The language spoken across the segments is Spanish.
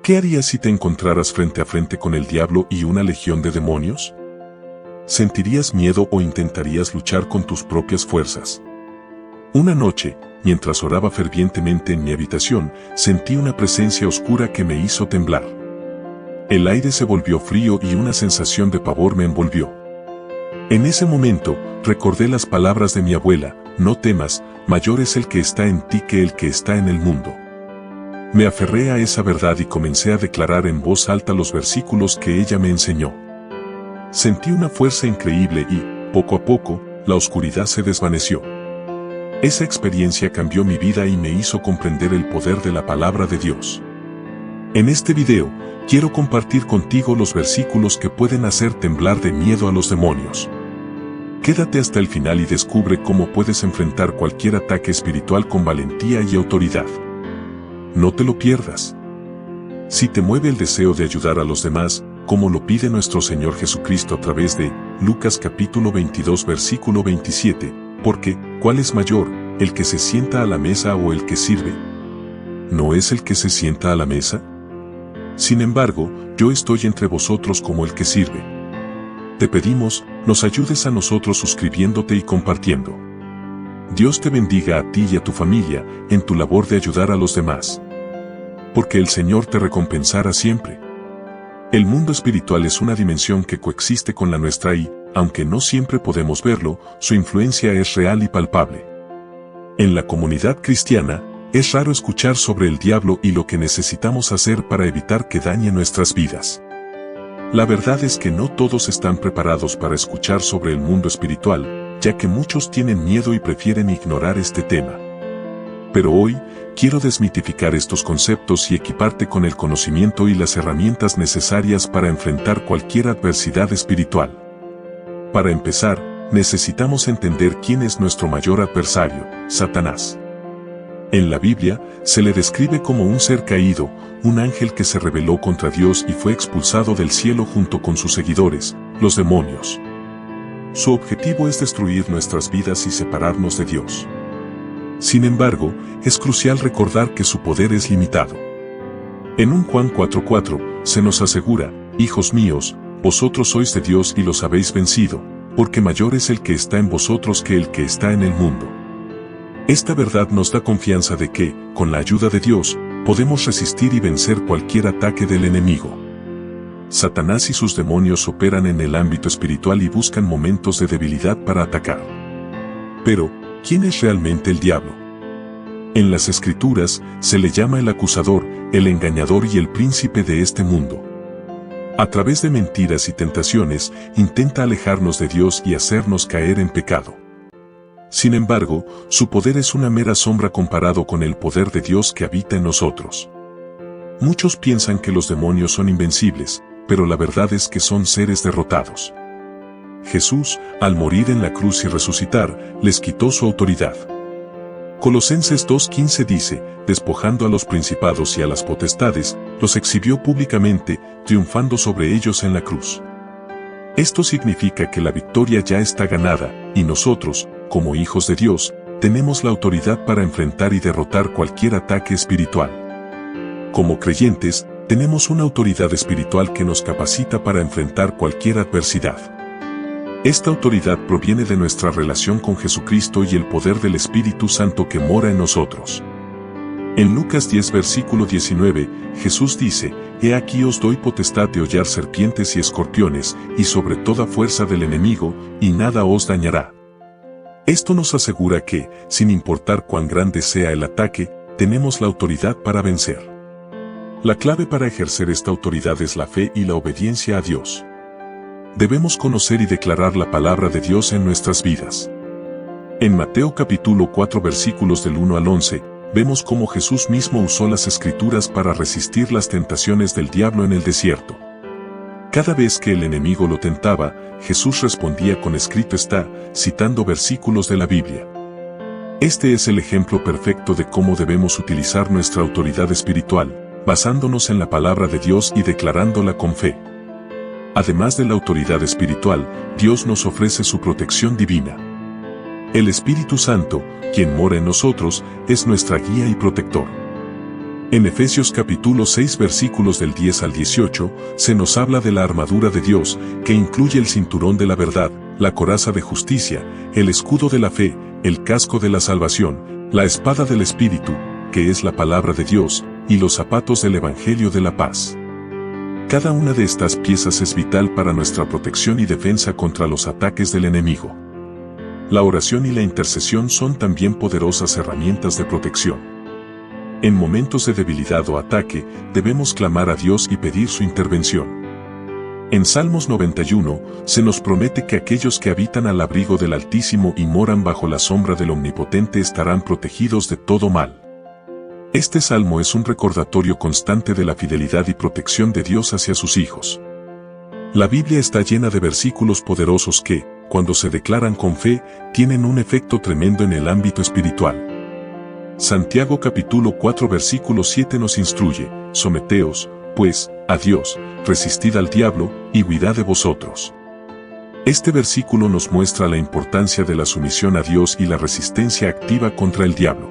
¿Qué harías si te encontraras frente a frente con el diablo y una legión de demonios? ¿Sentirías miedo o intentarías luchar con tus propias fuerzas? Una noche, mientras oraba fervientemente en mi habitación, sentí una presencia oscura que me hizo temblar. El aire se volvió frío y una sensación de pavor me envolvió. En ese momento, recordé las palabras de mi abuela: no temas, mayor es el que está en ti que el que está en el mundo. Me aferré a esa verdad y comencé a declarar en voz alta los versículos que ella me enseñó. Sentí una fuerza increíble y, poco a poco, la oscuridad se desvaneció. Esa experiencia cambió mi vida y me hizo comprender el poder de la palabra de Dios. En este video, quiero compartir contigo los versículos que pueden hacer temblar de miedo a los demonios. Quédate hasta el final y descubre cómo puedes enfrentar cualquier ataque espiritual con valentía y autoridad. No te lo pierdas. Si te mueve el deseo de ayudar a los demás, como lo pide nuestro Señor Jesucristo a través de Lucas capítulo 22 versículo 27, porque, ¿cuál es mayor, el que se sienta a la mesa o el que sirve? ¿No es el que se sienta a la mesa? Sin embargo, yo estoy entre vosotros como el que sirve. Te pedimos, nos ayudes a nosotros suscribiéndote y compartiendo. Dios te bendiga a ti y a tu familia en tu labor de ayudar a los demás. Porque el Señor te recompensará siempre. El mundo espiritual es una dimensión que coexiste con la nuestra y, aunque no siempre podemos verlo, su influencia es real y palpable. En la comunidad cristiana, es raro escuchar sobre el diablo y lo que necesitamos hacer para evitar que dañe nuestras vidas. La verdad es que no todos están preparados para escuchar sobre el mundo espiritual, ya que muchos tienen miedo y prefieren ignorar este tema. Pero hoy, quiero desmitificar estos conceptos y equiparte con el conocimiento y las herramientas necesarias para enfrentar cualquier adversidad espiritual. Para empezar, necesitamos entender quién es nuestro mayor adversario, Satanás. En la Biblia, se le describe como un ser caído, un ángel que se rebeló contra Dios y fue expulsado del cielo junto con sus seguidores, los demonios. Su objetivo es destruir nuestras vidas y separarnos de Dios. Sin embargo, es crucial recordar que su poder es limitado. En 1 Juan 4:4, se nos asegura: hijos míos, vosotros sois de Dios y los habéis vencido, porque mayor es el que está en vosotros que el que está en el mundo. Esta verdad nos da confianza de que, con la ayuda de Dios, podemos resistir y vencer cualquier ataque del enemigo. Satanás y sus demonios operan en el ámbito espiritual y buscan momentos de debilidad para atacar. Pero, ¿quién es realmente el diablo? En las Escrituras, se le llama el acusador, el engañador y el príncipe de este mundo. A través de mentiras y tentaciones, intenta alejarnos de Dios y hacernos caer en pecado. Sin embargo, su poder es una mera sombra comparado con el poder de Dios que habita en nosotros. Muchos piensan que los demonios son invencibles, pero la verdad es que son seres derrotados. Jesús, al morir en la cruz y resucitar, les quitó su autoridad. Colosenses 2:15 dice: despojando a los principados y a las potestades, los exhibió públicamente, triunfando sobre ellos en la cruz. Esto significa que la victoria ya está ganada, y nosotros, como hijos de Dios, tenemos la autoridad para enfrentar y derrotar cualquier ataque espiritual. Como creyentes, tenemos una autoridad espiritual que nos capacita para enfrentar cualquier adversidad. Esta autoridad proviene de nuestra relación con Jesucristo y el poder del Espíritu Santo que mora en nosotros. En Lucas 10 versículo 19, Jesús dice: He aquí os doy potestad de hollar serpientes y escorpiones, y sobre toda fuerza del enemigo, y nada os dañará. Esto nos asegura que, sin importar cuán grande sea el ataque, tenemos la autoridad para vencer. La clave para ejercer esta autoridad es la fe y la obediencia a Dios. Debemos conocer y declarar la palabra de Dios en nuestras vidas. En Mateo capítulo 4 versículos del 1 al 11, vemos cómo Jesús mismo usó las Escrituras para resistir las tentaciones del diablo en el desierto. Cada vez que el enemigo lo tentaba, Jesús respondía con escrito está, citando versículos de la Biblia. Este es el ejemplo perfecto de cómo debemos utilizar nuestra autoridad espiritual, basándonos en la palabra de Dios y declarándola con fe. Además de la autoridad espiritual, Dios nos ofrece su protección divina. El Espíritu Santo, quien mora en nosotros, es nuestra guía y protector. En Efesios capítulo 6 versículos del 10 al 18, se nos habla de la armadura de Dios, que incluye el cinturón de la verdad, la coraza de justicia, el escudo de la fe, el casco de la salvación, la espada del Espíritu, que es la palabra de Dios, y los zapatos del Evangelio de la paz. Cada una de estas piezas es vital para nuestra protección y defensa contra los ataques del enemigo. La oración y la intercesión son también poderosas herramientas de protección. En momentos de debilidad o ataque, debemos clamar a Dios y pedir su intervención. En Salmos 91, se nos promete que aquellos que habitan al abrigo del Altísimo y moran bajo la sombra del Omnipotente estarán protegidos de todo mal. Este salmo es un recordatorio constante de la fidelidad y protección de Dios hacia sus hijos. La Biblia está llena de versículos poderosos que, cuando se declaran con fe, tienen un efecto tremendo en el ámbito espiritual. Santiago capítulo 4 versículo 7 nos instruye: someteos, pues, a Dios, resistid al diablo, y huirá de vosotros. Este versículo nos muestra la importancia de la sumisión a Dios y la resistencia activa contra el diablo.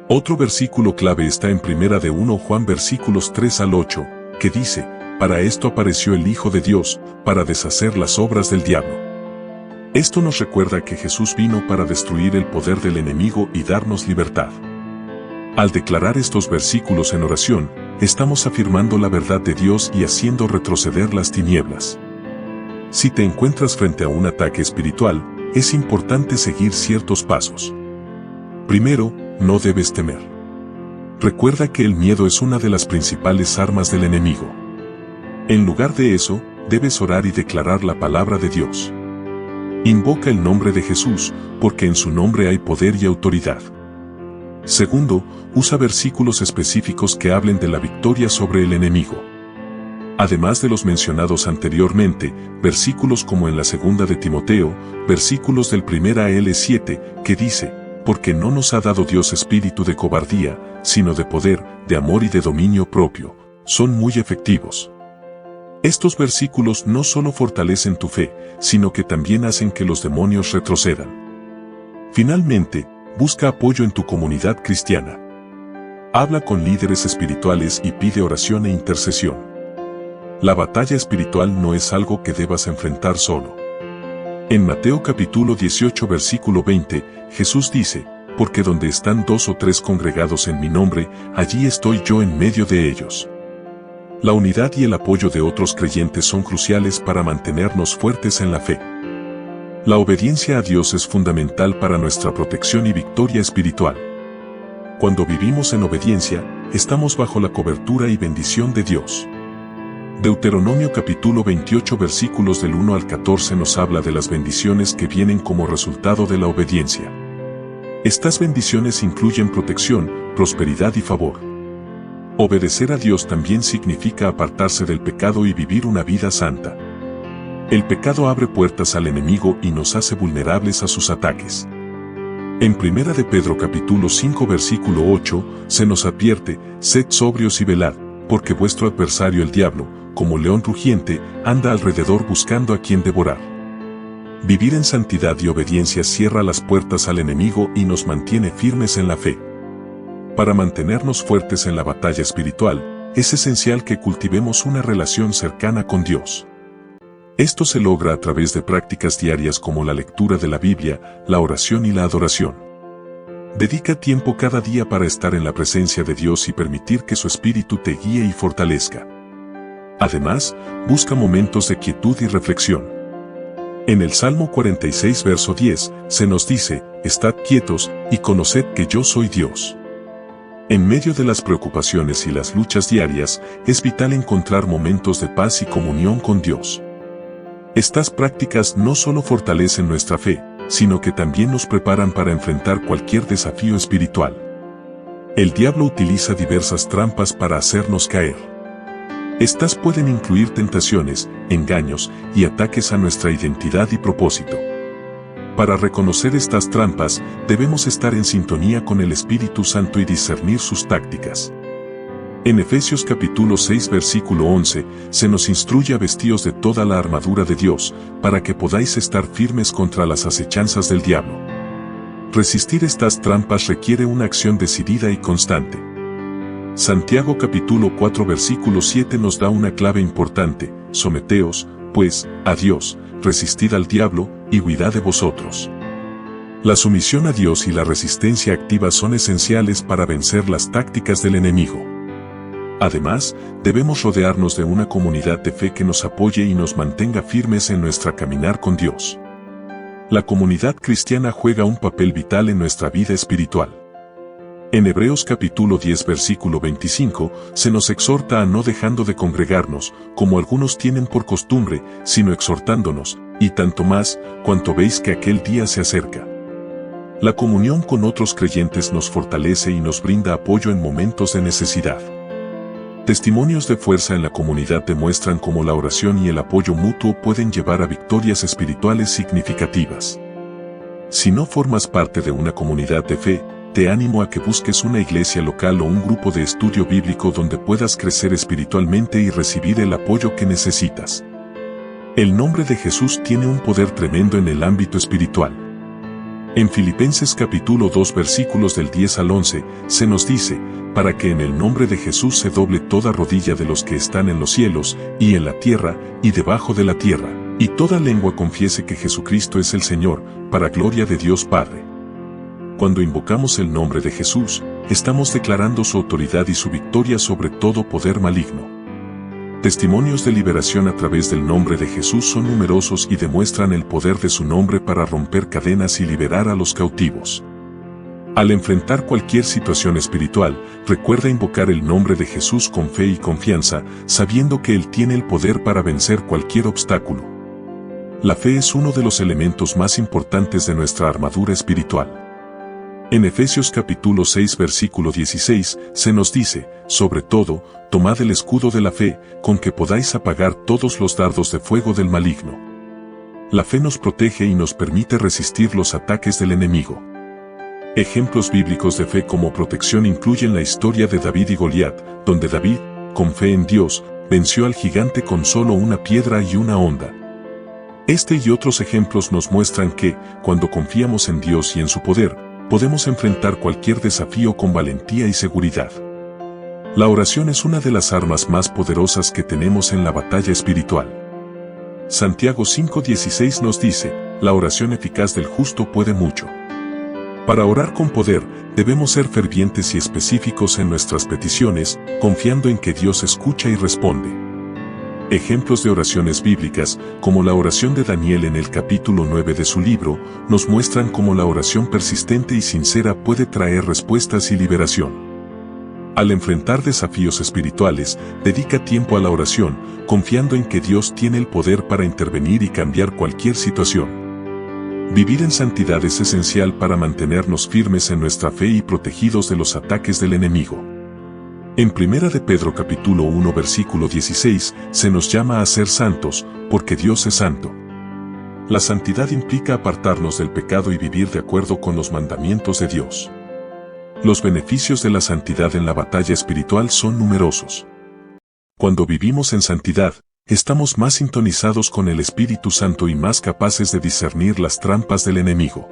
Otro versículo clave está en 1 Juan versículos 3 al 8, que dice: para esto apareció el Hijo de Dios, para deshacer las obras del diablo. Esto nos recuerda que Jesús vino para destruir el poder del enemigo y darnos libertad. Al declarar estos versículos en oración, estamos afirmando la verdad de Dios y haciendo retroceder las tinieblas. Si te encuentras frente a un ataque espiritual, es importante seguir ciertos pasos. Primero, no debes temer. Recuerda que el miedo es una de las principales armas del enemigo. En lugar de eso, debes orar y declarar la palabra de Dios. Invoca el nombre de Jesús, porque en su nombre hay poder y autoridad. Segundo, usa versículos específicos que hablen de la victoria sobre el enemigo. Además de los mencionados anteriormente, versículos como en la segunda de Timoteo, versículos del 1 al 7, que dice: porque no nos ha dado Dios espíritu de cobardía, sino de poder, de amor y de dominio propio, son muy efectivos. Estos versículos no solo fortalecen tu fe, sino que también hacen que los demonios retrocedan. Finalmente, busca apoyo en tu comunidad cristiana. Habla con líderes espirituales y pide oración e intercesión. La batalla espiritual no es algo que debas enfrentar solo. En Mateo capítulo 18 versículo 20, Jesús dice: porque donde están 2 o 3 congregados en mi nombre, allí estoy yo en medio de ellos. La unidad y el apoyo de otros creyentes son cruciales para mantenernos fuertes en la fe. La obediencia a Dios es fundamental para nuestra protección y victoria espiritual. Cuando vivimos en obediencia, estamos bajo la cobertura y bendición de Dios. Deuteronomio capítulo 28 versículos del 1 al 14 nos habla de las bendiciones que vienen como resultado de la obediencia. Estas bendiciones incluyen protección, prosperidad y favor. Obedecer a Dios también significa apartarse del pecado y vivir una vida santa. El pecado abre puertas al enemigo y nos hace vulnerables a sus ataques. En 1 de Pedro capítulo 5 versículo 8, se nos advierte: sed sobrios y velad, porque vuestro adversario el diablo, como león rugiente, anda alrededor buscando a quien devorar. Vivir en santidad y obediencia cierra las puertas al enemigo y nos mantiene firmes en la fe. Para mantenernos fuertes en la batalla espiritual, es esencial que cultivemos una relación cercana con Dios. Esto se logra a través de prácticas diarias como la lectura de la Biblia, la oración y la adoración. Dedica tiempo cada día para estar en la presencia de Dios y permitir que su Espíritu te guíe y fortalezca. Además, busca momentos de quietud y reflexión. En el Salmo 46 verso 10, se nos dice: estad quietos, y conoced que yo soy Dios. En medio de las preocupaciones y las luchas diarias, es vital encontrar momentos de paz y comunión con Dios. Estas prácticas no solo fortalecen nuestra fe, sino que también nos preparan para enfrentar cualquier desafío espiritual. El diablo utiliza diversas trampas para hacernos caer. Estas pueden incluir tentaciones, engaños y ataques a nuestra identidad y propósito. Para reconocer estas trampas, debemos estar en sintonía con el Espíritu Santo y discernir sus tácticas. En Efesios capítulo 6 versículo 11, se nos instruye a vestíos de toda la armadura de Dios, para que podáis estar firmes contra las acechanzas del diablo. Resistir estas trampas requiere una acción decidida y constante. Santiago capítulo 4 versículo 7 nos da una clave importante: someteos, pues, a Dios, resistid al diablo, y huirá de vosotros. La sumisión a Dios y la resistencia activa son esenciales para vencer las tácticas del enemigo. Además, debemos rodearnos de una comunidad de fe que nos apoye y nos mantenga firmes en nuestra caminar con Dios. La comunidad cristiana juega un papel vital en nuestra vida espiritual. En Hebreos capítulo 10 versículo 25, se nos exhorta a no dejando de congregarnos, como algunos tienen por costumbre, sino exhortándonos, y tanto más, cuanto veis que aquel día se acerca. La comunión con otros creyentes nos fortalece y nos brinda apoyo en momentos de necesidad. Testimonios de fuerza en la comunidad demuestran cómo la oración y el apoyo mutuo pueden llevar a victorias espirituales significativas. Si no formas parte de una comunidad de fe, te animo a que busques una iglesia local o un grupo de estudio bíblico donde puedas crecer espiritualmente y recibir el apoyo que necesitas. El nombre de Jesús tiene un poder tremendo en el ámbito espiritual. En Filipenses capítulo 2 versículos del 10 al 11, se nos dice, para que en el nombre de Jesús se doble toda rodilla de los que están en los cielos, y en la tierra, y debajo de la tierra, y toda lengua confiese que Jesucristo es el Señor, para gloria de Dios Padre. Cuando invocamos el nombre de Jesús, estamos declarando su autoridad y su victoria sobre todo poder maligno. Testimonios de liberación a través del nombre de Jesús son numerosos y demuestran el poder de su nombre para romper cadenas y liberar a los cautivos. Al enfrentar cualquier situación espiritual, recuerda invocar el nombre de Jesús con fe y confianza, sabiendo que Él tiene el poder para vencer cualquier obstáculo. La fe es uno de los elementos más importantes de nuestra armadura espiritual. En Efesios capítulo 6 versículo 16, se nos dice, sobre todo, tomad el escudo de la fe, con que podáis apagar todos los dardos de fuego del maligno. La fe nos protege y nos permite resistir los ataques del enemigo. Ejemplos bíblicos de fe como protección incluyen la historia de David y Goliat, donde David, con fe en Dios, venció al gigante con solo una piedra y una honda. Este y otros ejemplos nos muestran que, cuando confiamos en Dios y en su poder, podemos enfrentar cualquier desafío con valentía y seguridad. La oración es una de las armas más poderosas que tenemos en la batalla espiritual. Santiago 5:16 nos dice, la oración eficaz del justo puede mucho. Para orar con poder, debemos ser fervientes y específicos en nuestras peticiones, confiando en que Dios escucha y responde. Ejemplos de oraciones bíblicas, como la oración de Daniel en el capítulo 9 de su libro, nos muestran cómo la oración persistente y sincera puede traer respuestas y liberación. Al enfrentar desafíos espirituales, dedica tiempo a la oración, confiando en que Dios tiene el poder para intervenir y cambiar cualquier situación. Vivir en santidad es esencial para mantenernos firmes en nuestra fe y protegidos de los ataques del enemigo. En 1 de Pedro capítulo 1 versículo 16, se nos llama a ser santos, porque Dios es santo. La santidad implica apartarnos del pecado y vivir de acuerdo con los mandamientos de Dios. Los beneficios de la santidad en la batalla espiritual son numerosos. Cuando vivimos en santidad, estamos más sintonizados con el Espíritu Santo y más capaces de discernir las trampas del enemigo.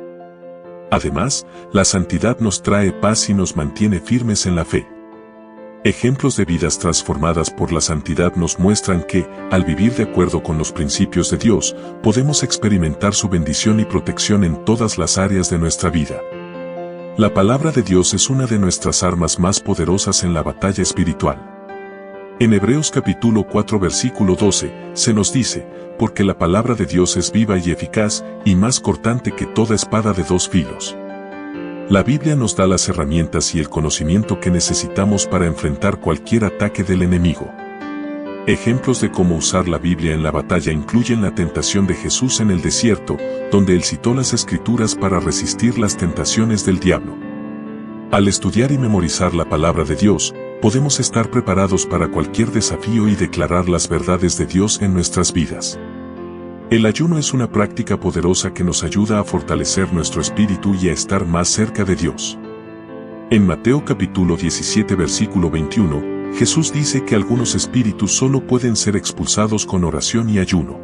Además, la santidad nos trae paz y nos mantiene firmes en la fe. Ejemplos de vidas transformadas por la santidad nos muestran que, al vivir de acuerdo con los principios de Dios, podemos experimentar su bendición y protección en todas las áreas de nuestra vida. La palabra de Dios es una de nuestras armas más poderosas en la batalla espiritual. En Hebreos capítulo 4 versículo 12, se nos dice, porque la palabra de Dios es viva y eficaz, y más cortante que toda espada de dos filos. La Biblia nos da las herramientas y el conocimiento que necesitamos para enfrentar cualquier ataque del enemigo. Ejemplos de cómo usar la Biblia en la batalla incluyen la tentación de Jesús en el desierto, donde él citó las Escrituras para resistir las tentaciones del diablo. Al estudiar y memorizar la palabra de Dios, podemos estar preparados para cualquier desafío y declarar las verdades de Dios en nuestras vidas. El ayuno es una práctica poderosa que nos ayuda a fortalecer nuestro espíritu y a estar más cerca de Dios. En Mateo capítulo 17 versículo 21, Jesús dice que algunos espíritus solo pueden ser expulsados con oración y ayuno.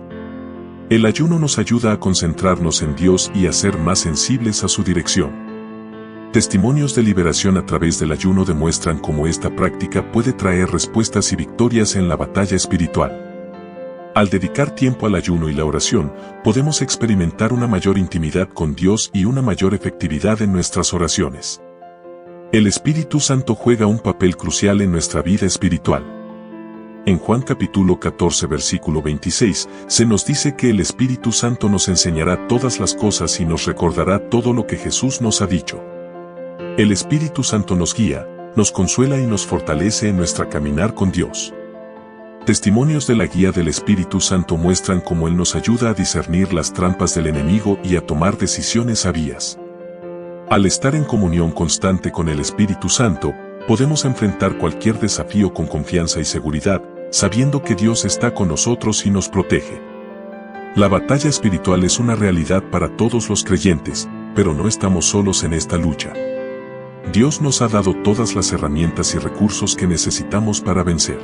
El ayuno nos ayuda a concentrarnos en Dios y a ser más sensibles a su dirección. Testimonios de liberación a través del ayuno demuestran cómo esta práctica puede traer respuestas y victorias en la batalla espiritual. Al dedicar tiempo al ayuno y la oración, podemos experimentar una mayor intimidad con Dios y una mayor efectividad en nuestras oraciones. El Espíritu Santo juega un papel crucial en nuestra vida espiritual. En Juan capítulo 14 versículo 26, se nos dice que el Espíritu Santo nos enseñará todas las cosas y nos recordará todo lo que Jesús nos ha dicho. El Espíritu Santo nos guía, nos consuela y nos fortalece en nuestra caminar con Dios. Testimonios de la guía del Espíritu Santo muestran cómo Él nos ayuda a discernir las trampas del enemigo y a tomar decisiones sabias. Al estar en comunión constante con el Espíritu Santo, podemos enfrentar cualquier desafío con confianza y seguridad, sabiendo que Dios está con nosotros y nos protege. La batalla espiritual es una realidad para todos los creyentes, pero no estamos solos en esta lucha. Dios nos ha dado todas las herramientas y recursos que necesitamos para vencer.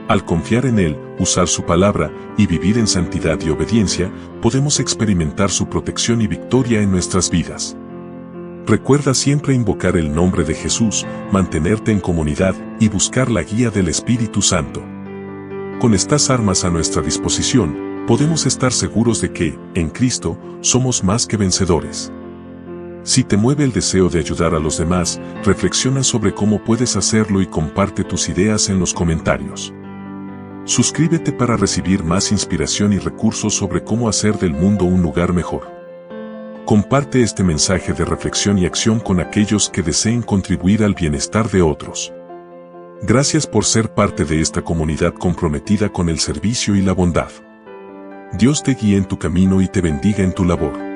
Al confiar en Él, usar su palabra y vivir en santidad y obediencia, podemos experimentar su protección y victoria en nuestras vidas. Recuerda siempre invocar el nombre de Jesús, mantenerte en comunidad y buscar la guía del Espíritu Santo. Con estas armas a nuestra disposición, podemos estar seguros de que, en Cristo, somos más que vencedores. Si te mueve el deseo de ayudar a los demás, reflexiona sobre cómo puedes hacerlo y comparte tus ideas en los comentarios. Suscríbete para recibir más inspiración y recursos sobre cómo hacer del mundo un lugar mejor. Comparte este mensaje de reflexión y acción con aquellos que deseen contribuir al bienestar de otros. Gracias por ser parte de esta comunidad comprometida con el servicio y la bondad. Dios te guíe en tu camino y te bendiga en tu labor.